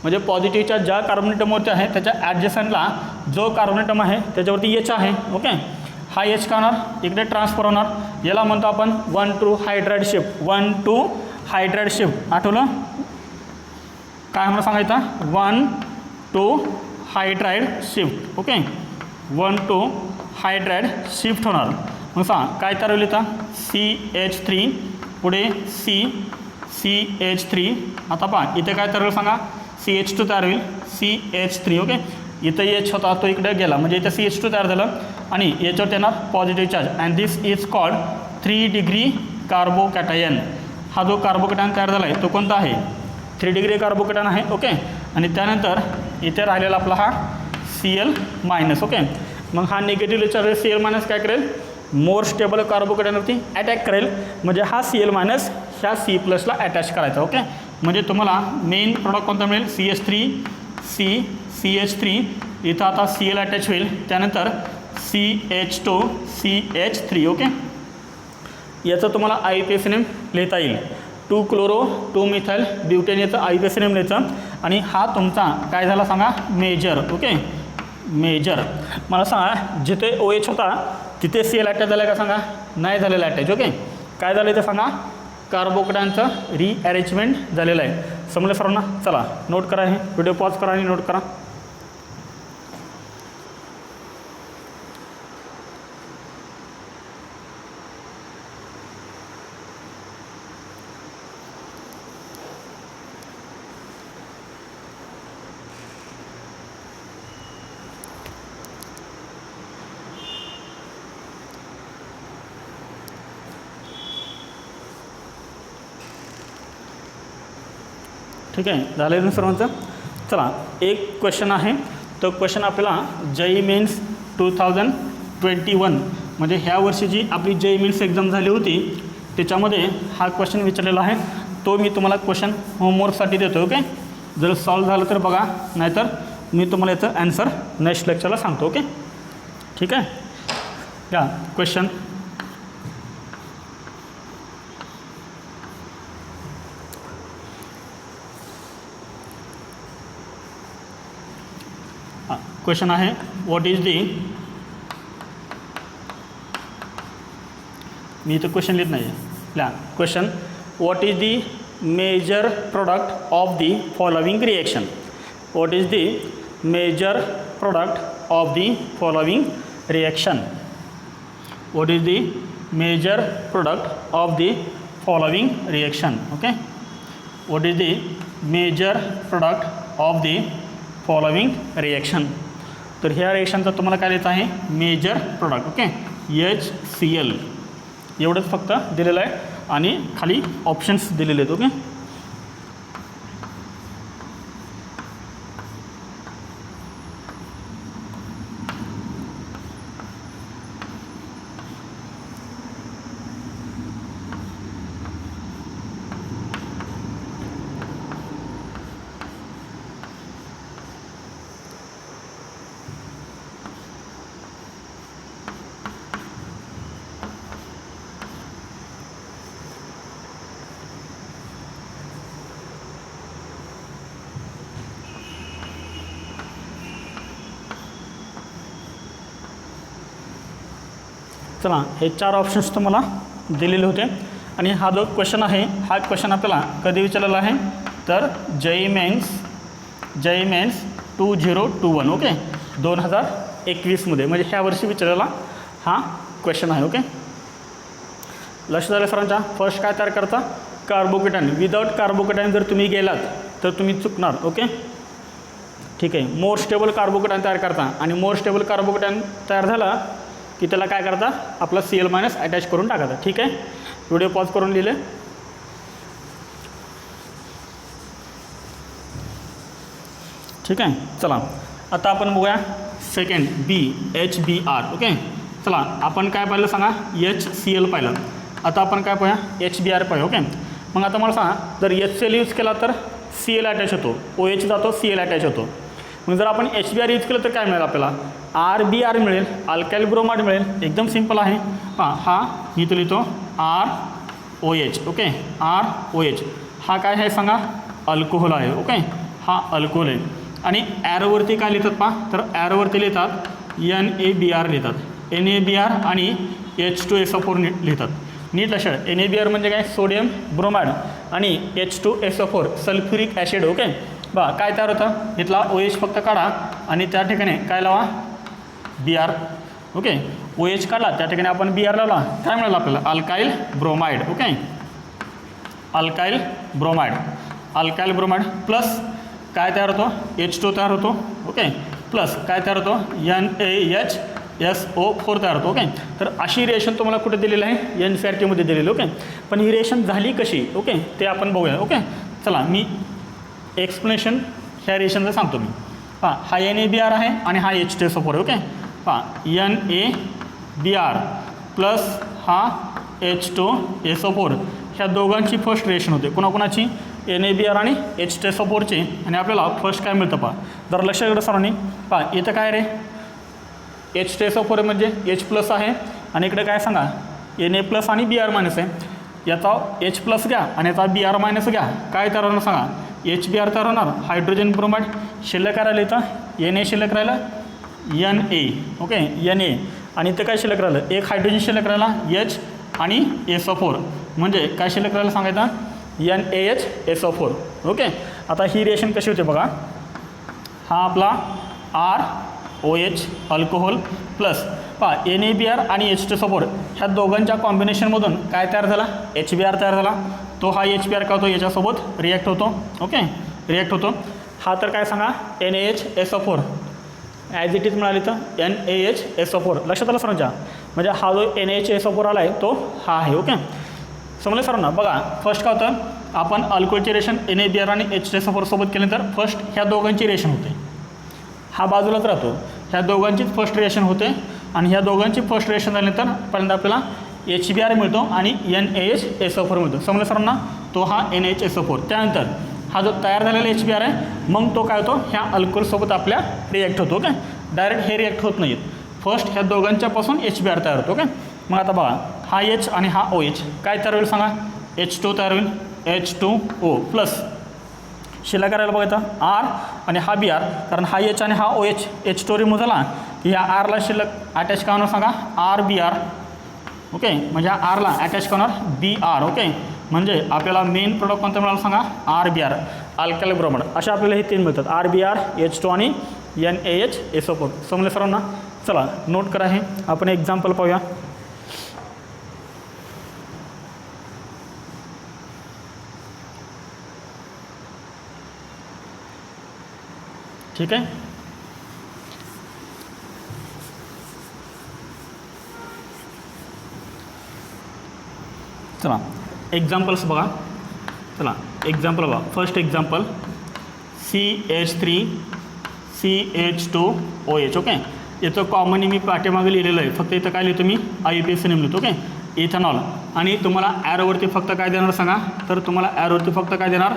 म्हणजे पॉझिटिव्हच्या ज्या कार्बन ॲटमवरती आहे त्याच्या ॲडजस्टंटला जो कार्बन ॲटम आहे त्याच्यावरती H आहे. ओके, हा H का होणार, इकडे ट्रान्सफर होणार. याला म्हणतो आपण 1 to hydride shift. 1 to hydride shift आठवलं काय म्हणून सांगायचं, 1 to hydride shift. Okay, 1 to hydride shift होणार. मग सांगा काय तयार होईल इथं, CH3, पुढे CH3. आता पहा इथे काय तयार होईल सांगा, CH2 तयार होईल, CH3. ओके, इथं H होता तो इकडे गेला, म्हणजे इथं CH2 तयार झालं, आणि याच्यावर येणार positive charge. And this is called 3 degree carbocation. हा जो कार्बोकॅटायन तयार झाला आहे तो कोणता आहे, 3 डिग्री कार्बोकॅटायन आहे. ओके, आणि त्यानंतर इथे राहिलेला आपला हा Cl-. ओके, मग हा निगेटिव्हली चार्ज Cl- काय करेल, मोर स्टेबल कार्बोकॅटायनवरती अटॅक करेल, म्हणजे हा Cl- ह्या C+ला अटॅच करायचा. ओके, म्हणजे तुम्हाला मेन प्रॉडक्ट कोणता मिळेल, CH3. इथं आता Cl अटॅच होईल, त्यानंतर CH2 CH3. ओके, याचं तुम्हाला IUPAC नेम लिहिता येईल, 2 क्लोरो 2 मिथाइल ब्युटेन, याचं IUPAC नेम लिहायचं. आणि हा तुमचा काय झाला सांगा, मेजर. Okay, major. मला सांगा जिथे OH होता तिथे Cl अटॅच झाला का सांगा, नाही झालेला अटॅच. ओके, काय झालं ते सांगा, कार्बोकॅटायनचं रिअरेंजमेंट झालेलं आहे. समजलं सर्वांना. चला नोट करा, हे व्हिडिओ पॉज करा आणि नोट करा. ठीक आहे, झालं ना सर्वांचं. चला एक क्वेश्चन आहे, तो क्वेश्चन आपल्याला JEE मेन्स 2021 म्हणजे ह्या वर्षी जी आपली JEE मेन्स एक्झाम झाली होती त्याच्यामध्ये हा क्वेश्चन विचारलेला आहे. तो मी तुम्हाला क्वेश्चन होमवर्कसाठी देतो. ओके, जर सॉल्व झालं तर बघा, नाहीतर मी तुम्हाला याचं ॲन्सर नेक्स्ट लेक्चरला सांगतो. ओके, ठीक आहे. या क्वेश्चन, क्वेश्चन आहे, व्हॉट इज दी, मी इथं क्वेश्चन लिहित नाही आहे, question, what is the major product of the following reaction. What is the major product of the following reaction. What is the major product of the following reaction. Okay, what is the major product of the following reaction. तर ह्या रिएक्शनचा तुम्हाला काय लिहायचं आहे, major product. Okay, HCl एवढंच फक्त दिलेलं आहे आणि खाली ऑप्शन्स दिलेले आहेत. ओके, चला हे 4 ऑप्शन्स तुम्हाला दिलेले होते. आणि हा जो क्वेश्चन आहे हा क्वेश्चन आपल्याला कधी विचारलेला आहे तर JEE मेन्स 2021. ओके, 2021मध्ये, म्हणजे ह्या वर्षी विचारलेला हा क्वेश्चन आहे. ओके, लक्ष झालं सरांच्या. फर्स्ट काय तयार करता, कार्बोकेटाइन. विदाउट कार्बोकेटाइन जर तुम्ही गेलात तर तुम्ही चुकणार. ओके, ठीक आहे. मोर स्टेबल कार्बोकेटाइन तयार करता आणि मोर स्टेबल कार्बोकेटाइन तयार झाला की त्याला काय करता, आपला Cl- अटॅच करून टाकायचा. ठीक आहे, व्हिडिओ पॉज करून लिहिले. ठीक आहे, चला आता आपण बघूया सेकंड HBr. ओके, चला आपण काय पाहिलं सांगा, HCl पाहिलं. आता आपण काय पाहूया, HBr पाहूया. ओके, मग आता मला सांगा, जर HCl यूज केला तर Cl अटॅच होतो, OH जातो, Cl अटॅच होतो. मग जर आपण HBr यूज केलं तर काय मिळेल आपल्याला, RBr मिळेल, अल्काइल ब्रोमाइड मिळेल. एकदम सिंपल आहे. हा मी तो लिहितो ROH. ओके, ROH हा काय आहे सांगा, अल्कोहोल आहे. ओके, हा अल्कोहोल आहे. आणि ॲरोवरती काय लिहितात पहा, तर ॲरोवरती लिहितात NaBr लिहितात. NaBr आणि H2SO4 लिहितात. नीट लक्षात, NaBr म्हणजे काय, सोडियम ब्रोमाइड आणि H2SO4 सल्फ्युरिक ॲसिड. ओके, काय तयार होतं, इथला OH फक्त काढा आणि त्या ठिकाणी काय लावा, Br. ओके, OH काढला त्या ठिकाणी आपण Br लावला, काय मिळालं आपल्याला, alkyl bromide. Okay, alkyl bromide plus काय तयार होतो, H2 तयार होतो. ओके, प्लस काय तयार होतो, NaHSO4 तयार होतो. ओके, तर अशी रिएक्शन तुम्हाला कुठे दिलेलं आहे, NCERTमध्ये दिलेली. ओके, पण ही रिएक्शन झाली कशी, ओके, ते आपण बघूया. ओके, चला मी एक्सप्लेनेशन ह्या रिएक्शनचं सांगतो मी. हा NaBr आहे आणि हा H2SO4 आहे. ओके, NaBr प्लस हा H2SO4 ह्या दोघांची फर्स्ट रिएक्शन होते. कोणाकोणाची, NaBr आणि H2SO4ची. आणि आपल्याला फर्स्ट काय मिळतं पहा, जर लक्ष द्या सरांनी. इथं काय रे, H2SO4 म्हणजे H+ आहे आणि इकडे काय सांगा, Na+ आणि Br- आहे. याचा H+ घ्या आणि याचा Br- घ्या, काय तयार होणार सांगा, HBr तयार होणार. हायड्रोजन ब्रोमाइड शिल्लक राहिलं, इथं Na शिल्लक राहिलं, Na. ओके, Na आणि इथं काय शिल्लक राहिलं, एक हायड्रोजन शिल्लक राहिला H आणि SO4, म्हणजे काय शिल्लक राहिलं सांगायचं, NaHSO4. ओके, आता ही रिएक्शन कशी होते बघा, हा आपला ROH अल्कोहोल प्लस NaBr आणि H2SO4 ह्या दोघांच्या कॉम्बिनेशनमधून काय तयार झाला, HBr तयार झाला. तो हा HBr काय होतो, याच्यासोबत रिॲक्ट होतो. ओके, रिॲक्ट होतो. हा तर काय सांगा, NaHSO4 ॲज इट इज मिळाली तर NaHSO4. लक्षात आलं सरांच्या, म्हणजे हा जो NaHSO4 आला आहे तो हा आहे. ओके, समजलं सरांना. बघा फर्स्ट काय होतं, आपण अल्कोहोलची रिएक्शन NaBr आणि H2SO4 सोबत केल्यानंतर फर्स्ट ह्या दोघांची रिएक्शन होते, हा बाजूलाच राहतो. ह्या दोघांचीच फर्स्ट रिएक्शन होते आणि ह्या दोघांची फर्स्ट रिएक्शन झाल्यानंतर पहिल्यांदा आपल्याला HBr मिळतो आणि NaHSO4 मिळतो. समजलं सरांना, तो हा NaHSO4. त्यानंतर हा जो तयार झालेला HBr आहे, मग तो काय होतो, ह्या अल्कोहोलसोबत आपल्या रिॲक्ट होतो. ओके, डायरेक्ट हे रिॲक्ट होत नाहीत, फर्स्ट ह्या दोघांच्यापासून HBr तयार होतो. ओके, मग आता बघा हा H आणि हा OH काय तयार होईल सांगा, H2 तयार होईल, H2O प्लस शिल्लक करायला बघायचा R आणि हा Br, कारण हा H आणि हा OH H2 रिमूव्ह झाला की ह्या Rला शिल्लक अटॅच का होणार सांगा, RBr. ओके, म्हणजे हा Rला अटॅच करणार Br. ओके, म्हणजे आपल्याला मेन प्रोडक्ट कोणतं मिळालं सांगा, RBr अल्काइल ब्रोमाइड. अशा आपल्याला हे तीन मिळतात, RBr, H2 आणि NaHSO4. समजले सर्वांना. चला नोट करा, हे आपण एक्झाम्पल पाहूया. ठीक आहे, चला एक्झाम्पल्स बघा. चला एक्झाम्पल बघा. First example CH3CH2OH. ओके, याचं कॉमन मी पाठीमागे लिहिलेलं आहे, फक्त इथं काय लिहितो मी, IUPAC नेम लिहितो. Okay, ethanol. आणि तुम्हाला ॲरोवरती फक्त काय देणार सांगा, तर तुम्हाला ॲरोवरती फक्त काय देणार,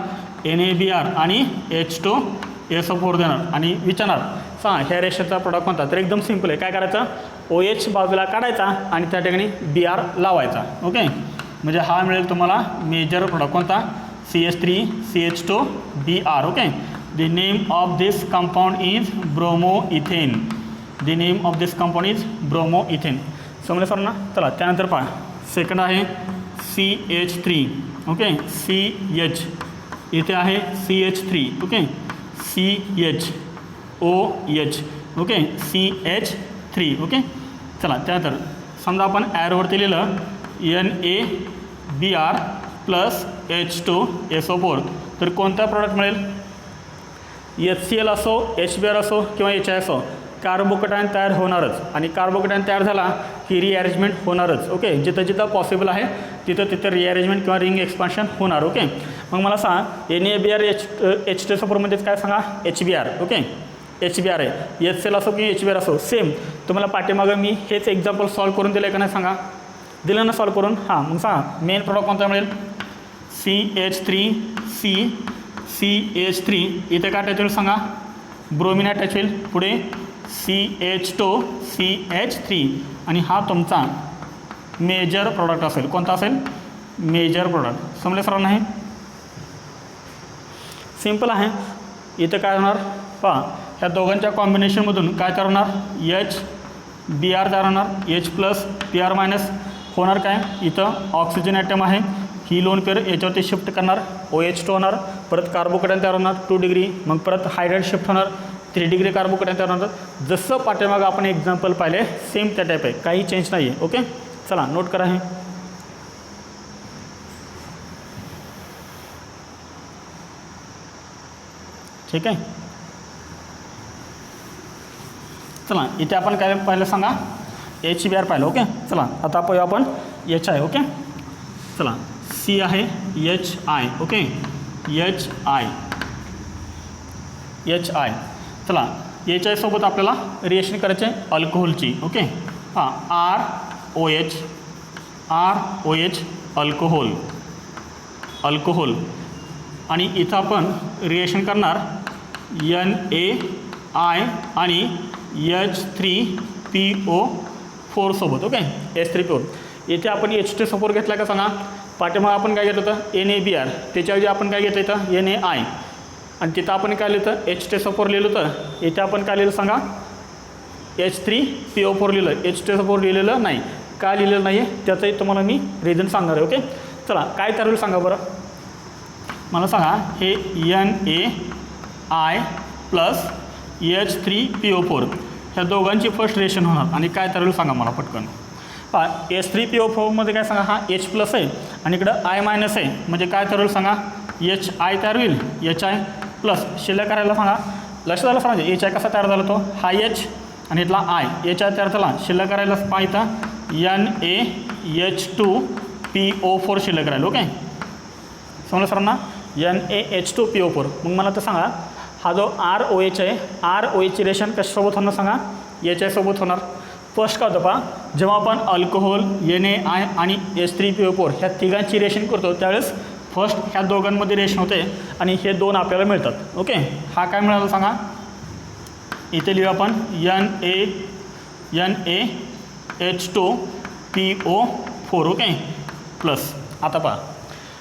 NaBr आणि H2SO4 देणार आणि विचारणार सांगा ह्या रेशनचा प्रोडक्ट कोणता. तर एकदम सिम्पल आहे, काय करायचं, OH बाजूला काढायचा आणि त्या ठिकाणी Br लावायचा. ओके, म्हणजे हा मिळेल तुम्हाला मेजर प्रोडक्ट कोणता, CH3CH2Br. Okay, the name of this compound is bromoethane. The name of this compound is bromoethane. समजलं सर ना. चला त्यानंतर पहा, सेकंड आहे CH3. ओके, CH इथे आहे CH3. Okay, CHOH okay CH3 okay. चला त्यानंतर समजा आपण ॲरोवरती लिहिलं NaBr प्लस H2SO4 तर कोणता प्रॉडक्ट मिळेल? HCl असो HBr असो किंवा HI असो कार्बोकॅटायन तयार होणारच आणि कार्बोकॅटायन तयार झाला की रिअरेंजमेंट होणारच. ओके जिथं जिथं पॉसिबल आहे तिथं तिथं रिअरेंजमेंट किंवा रिंग एक्सपान्शन होणार. ओके मग मला सांग NaBr H2SO4 म्हणजेच काय सांगा HBr. ओके HBr आहे HCl असो की HBr असो सेम. तुम्हाला पाठीमागं मी हेच एक्झाम्पल सॉल्व करून दिलं आहे का नाही सांगा? दिलं ना सॉल्व करून. हां मग सांगा मेन प्रॉडक्ट कोणता मिळेल? CH3 इथे काय अटॅच होईल सांगा? ब्रोमिन अटॅच होईल. पुढे CH2CH3 आणि हा तुमचा मेजर प्रॉडक्ट असेल. कोणता असेल? Major product. समजले सर्वांना? आहे सिम्पल आहे. इथं काय होणार पहा ह्या दोघांच्या कॉम्बिनेशनमधून काय तयार होणार? HBr तयार होणार. H प्लस Br मायनस होणार काय? इथं ऑक्सिजन ॲटम आहे ही लोन पेअर याच्यावरती शिफ्ट करणार OH2 होणार. परत कार्बोकॅटायन तयार होणार 2 डिग्री. मग परत हायड्राईड शिफ्ट होणार 3 डिग्री कार्बोकॅटायन तयार होणार. जसं पाठीमागं आपण एक्झाम्पल पाहिले सेम त्या टाईप आहे काही चेंज नाही आहे. ओके चला नोट करा हे. ठीक आहे. चला इथे आपण काय पाहिलं सांगा? HBr पाहिलं. ओके चला आता पाहूया आपण HI. ओके चला C आहे HI. ओके HI चला HI सोबत आपल्याला रिएक्शन करायचे अल्कोहोलची. ओके हां ROH अल्कोहोल आणि इथं आपण रिएक्शन करणार NaI आणि H3PO4 सोबत. Okay H3PO. इथे आपण H2SO4 घेतला का सांगा? पाठीमागं आपण काय घेतलं होतं? NaBr. त्याच्याऐवजी आपण काय घेतलं इथं? NaI आणि तिथं आपण काय लिहिलं होतं? H2SO4 लिहिलं होतं. इथे आपण काय लिहिलं सांगा? H3PO4 लिहिलं. H2SO4 लिहिलेलं नाही. काय लिहिलेलं नाही आहे त्याचंही तुम्हाला मी रिझन सांगणार आहे. ओके चला काय तयार होईल सांगा बरं मला सांगा? हे NaI प्लस H3PO4 ह्या दोघांची फर्स्ट रिएक्शन होणार आणि काय तयार होईल सांगा मला पटकन? पहा H3PO4मध्ये काय सांगा? हा H प्लस आहे आणि इकडं I मायनस आहे म्हणजे काय तयार होईल सांगा? HI तयार होईल. HI प्लस शिल्लक करायला सांगा. लक्षात आलं सांगा HI कसा तयार झाला तो? हा H आणि इथला I HI तयार झाला. शिल्लक करायला पाहिजे NaH2PO4 शिल्लक करायला. ओके समजलं सर्वांना? NaH2PO4. मग मला तर सांगा हा जो ROH आहे ROHची रिएक्शन कशासोबत होणार सांगा? HI सोबत होणार. फर्स्ट काय होतं पहा जेव्हा आपण अल्कोहोल NaI आणि H3PO4 ह्या तिघांची रिएक्शन करतो त्यावेळेस फर्स्ट ह्या दोघांमध्ये रिएक्शन होते आणि हे दोन आपल्याला मिळतात. ओके हा काय मिळाला सांगा? इथे लिहू आपण NaH2PO4. Okay plus. आता पहा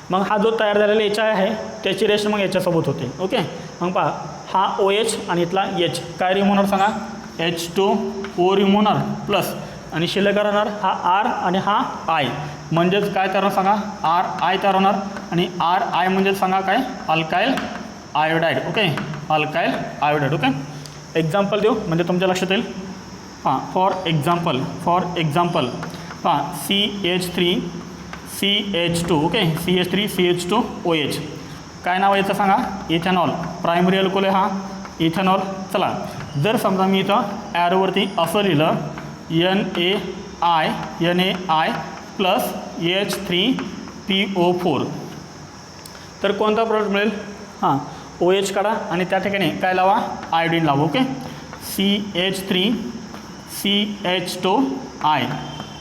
मग हा जो तयार झालेला HI आहे त्याची रिएक्शन मग याच्यासोबत होते. ओके मग पहा हा OH आणि इथला H काय रिमूव्ह होणार सांगा? H2O रिमूव्ह होणार प्लस आणि शिल्लक राहणार हा R आणि हा I म्हणजेच काय तयार सांगा? RI तयार होणार आणि RI म्हणजे सांगा काय? Alkyl iodide. Okay alkyl iodide. Okay example देऊ म्हणजे तुमच्या लक्षात येईल. हां फॉर एक्झाम्पल पहा CH3CH2 ओके CH3CH2OH काय नाव आहे याचं सांगा? इथेनॉल. प्रायमरी अल्कोहोल आहे हा इथेनॉल. चला जर समजा मी इथं ॲरोवरती असं लिहिलं NaI प्लस H3PO4 तर कोणता प्रॉडक्ट मिळेल? हां OH काढा आणि त्या ठिकाणी काय लावा? आयोडीन लावा. ओके CH3CH2I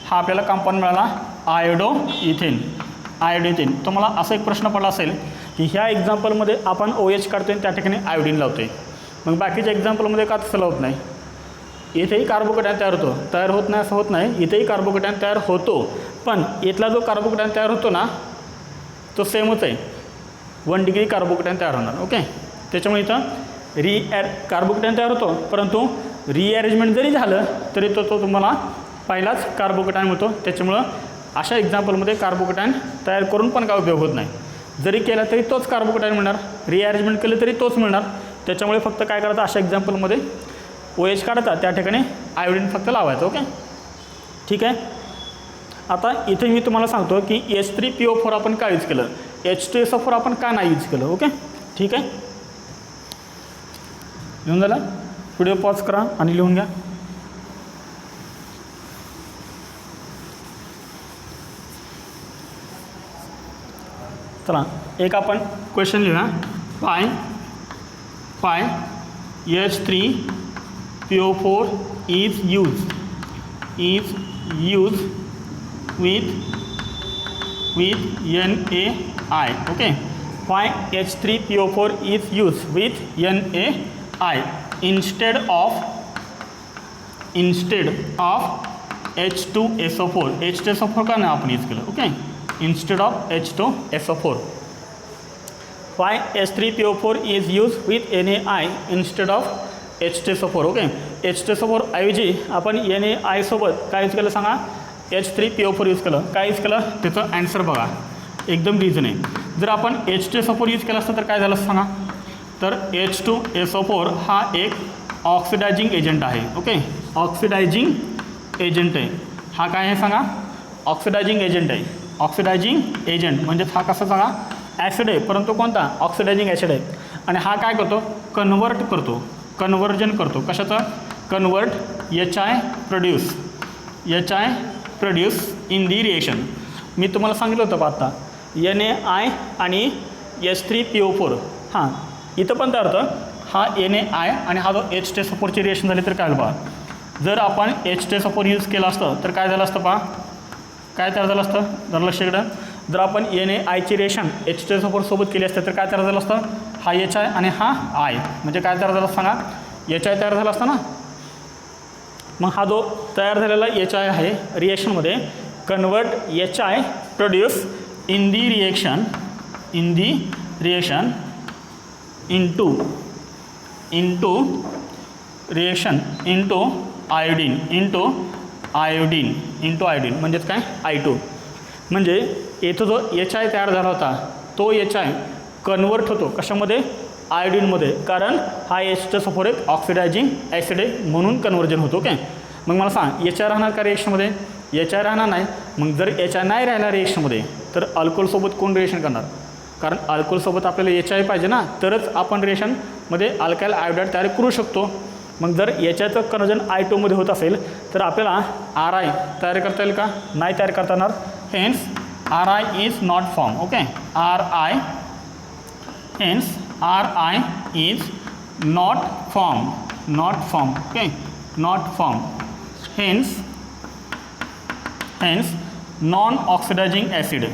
हा आपल्याला कंपाऊंड मिळाला आयोडो इथेन. तुम्हाला असा एक प्रश्न पडला असेल की ह्या एक्झाम्पलमध्ये आपण OH काढतो आणि त्या ठिकाणी आयोडीन लावतो आहे मग बाकीच्या एक्झाम्पलमध्ये का तसं लावत नाही? इथेही कार्बोकॅटायन तयार होत नाही असं होत नाही. इथेही कार्बोकॅटायन तयार होतो पण इथला जो कार्बोकॅटायन तयार होतो ना तो सेमच आहे 1 डिग्री कार्बोकॅटायन तयार होणार. ओके त्याच्यामुळे इथं कार्बोकॅटायन तयार होतो परंतु रिअरेंजमेंट जरी झालं तरी तो तुम्हाला पहिलाच कार्बोकॅटायन मिळतो. त्याच्यामुळं अशा एक्झाम्पलमध्ये कार्बोकॅटायन तयार करून पण काय उपयोग होत नाही. जरी केला तरी तोच कार्बोकॅटायन मिळणार. रिअरेंजमेंट केलं तरी तोच मिळणार. त्याच्यामुळे फक्त काय करायचं अशा एक्झाम्पलमध्ये OH काढता त्या ठिकाणी आयोडीन फक्त लावायचं. ओके, ठीक आहे. आता इथे मी तुम्हाला सांगतो की H3PO4 आपण का यूज केलं, H2SO4 आपण का नाही यूज केलं. ओके, ठीक आहे. लिहून झालं, व्हिडिओ पॉज करा आणि लिहून घ्या. चला एक आपण क्वेश्चन लिहूया. Five H3PO4 is used with NaI. Okay, why H3PO4 is used with NaI instead of H2SO4. H2SO4 का नाही आपण यूज केलं. Okay, instead of H2SO4. Why H3PO4 is used with NaI instead of H2SO4. Okay, H2SO4 ऐवजी आपण NaI सोबत काय use केलं सांगा, H3PO4 यूज केलं. काय यूज केलं त्याचं ॲन्सर बघा, एकदम रिझन आहे. जर आपण H2SO4 यूज केलं असतं तर काय झालं सांगा, तर H2SO4 हा एक ऑक्सिडायझिंग एजंट आहे. ओके, ऑक्सिडायझिंग एजंट आहे. हा काय आहे सांगा, ऑक्सिडायझिंग एजंट आहे. ऑक्सिडायझिंग एजंट म्हणजेच हा कसा सांगा, ॲसिड आहे, परंतु कोणता, ऑक्सिडायझिंग ॲसिड आहे. आणि हा काय करतो, कन्वर्जन करतो. कशाचं, convert HI produce in the reaction. मी तुम्हाला सांगितलं होतं आता NaI आणि H3PO4. हां, इथं पण काय होतं, हा NaI आणि हा जो H2SO4ची रिएक्शन झाली तर काय बघा, जर आपण H2SO4 यूज केलं असतं तर काय झालं असतं पहा, काय तयार झालं असतं, जर लक्ष इकडं, जर आपण NaIची रिएक्शन H2SO4 सोबत केली असते तर काय तयार झालं असतं, हा HI आणि हा I म्हणजे काय तयार झालं असतं सांगा, HI तयार झाला असता ना. मग हा जो तयार झालेला HI आहे रिएक्शनमध्ये convert HI produce in the reaction into iodine म्हणजेच काय, I2. म्हणजे इथं जो HI तयार झाला होता तो HI कन्वर्ट होतो कशामध्ये, आयोडीनमध्ये, कारण हा H2SO4 एक ऑक्सिडायझिंग ॲसिड आहे म्हणून कन्वर्जन होतो. ओके, मग मला सांग HI राहणार का रिएक्शनमध्ये, HI राहणार नाही. मग जर HI नाही राहिला रिएक्शनमध्ये तर अल्कोहोलसोबत कोण रिएक्शन करणार, कारण अल्कोहोलसोबत आपल्याला HI पाहिजे ना, तरच आपण रिएक्शनमध्ये अल्काइल आयोडाईड तयार करू शकतो. मग जर HIचं कन्वर्जन I2मध्ये होत असेल तर आपल्याला RI तयार करता येईल का, नाही तयार करता येणार. Hence RI is not form. Okay, RI is not form. Okay, not form. Hence non oxidising acid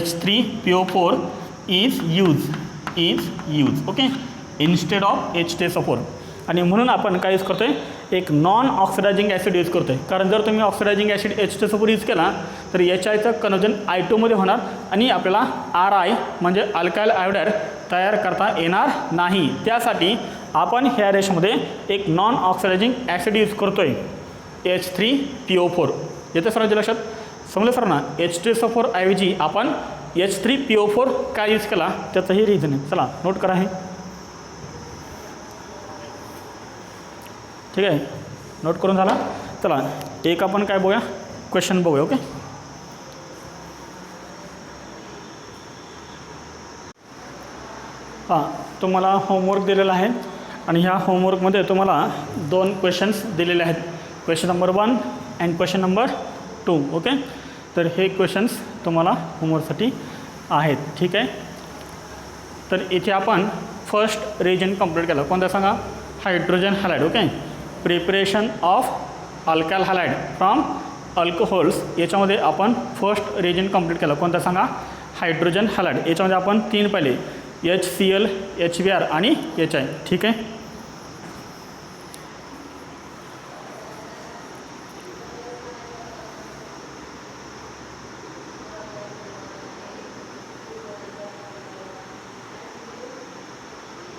H3PO4 is used. Okay, instead of H2SO4. आणि म्हणून आपण काय यूज करतो आहे, एक नॉन ऑक्सिडायझिंग ॲसिड यूज करतो आहे. कारण जर तुम्ही ऑक्सिडायझिंग ॲसिड H2SO4 यूज केला तर HIचं कन्वर्जन I2मध्ये होणार आणि आपल्याला RI म्हणजे अल्काइल आयोडाईड तयार करता येणार नाही. त्यासाठी आपण ह्या रेशमध्ये एक नॉन ऑक्सिडायझिंग ॲसिड यूज करतो आहे, H3PO4. येतं सरांच्या लक्षात, समजलं सर ना. H2SO4 ऐवजी आपण H3PO4 काय यूज केला त्याचंही रिझन आहे. चला नोट करा हे, ठीक आहे, नोट करून झाला. चला एक आपण काय बघूया, क्वेश्चन बघूया. ओके, हां, तुम्हाला होमवर्क दिलेला आहे आणि ह्या होमवर्कमध्ये तुम्हाला 2 क्वेश्चन्स दिलेले आहेत, question number 1 and question number 2. Okay, तर हे क्वेश्चन्स तुम्हाला होमवर्कसाठी आहेत. ठीक आहे, तर इथे आपण फर्स्ट रिजन कंप्लीट केला. कोणता सांगा, hydrogen halide. Okay, preparation of alkyl halide from alcohols. याच्यामध्ये आपण फर्स्ट रिजन कंप्लीट केला. कोणता सांगा, हायड्रोजन हॅलाइड. याच्यामध्ये आपण 3 पाहिले, HCl, HBr आणि HI. ठीक आहे.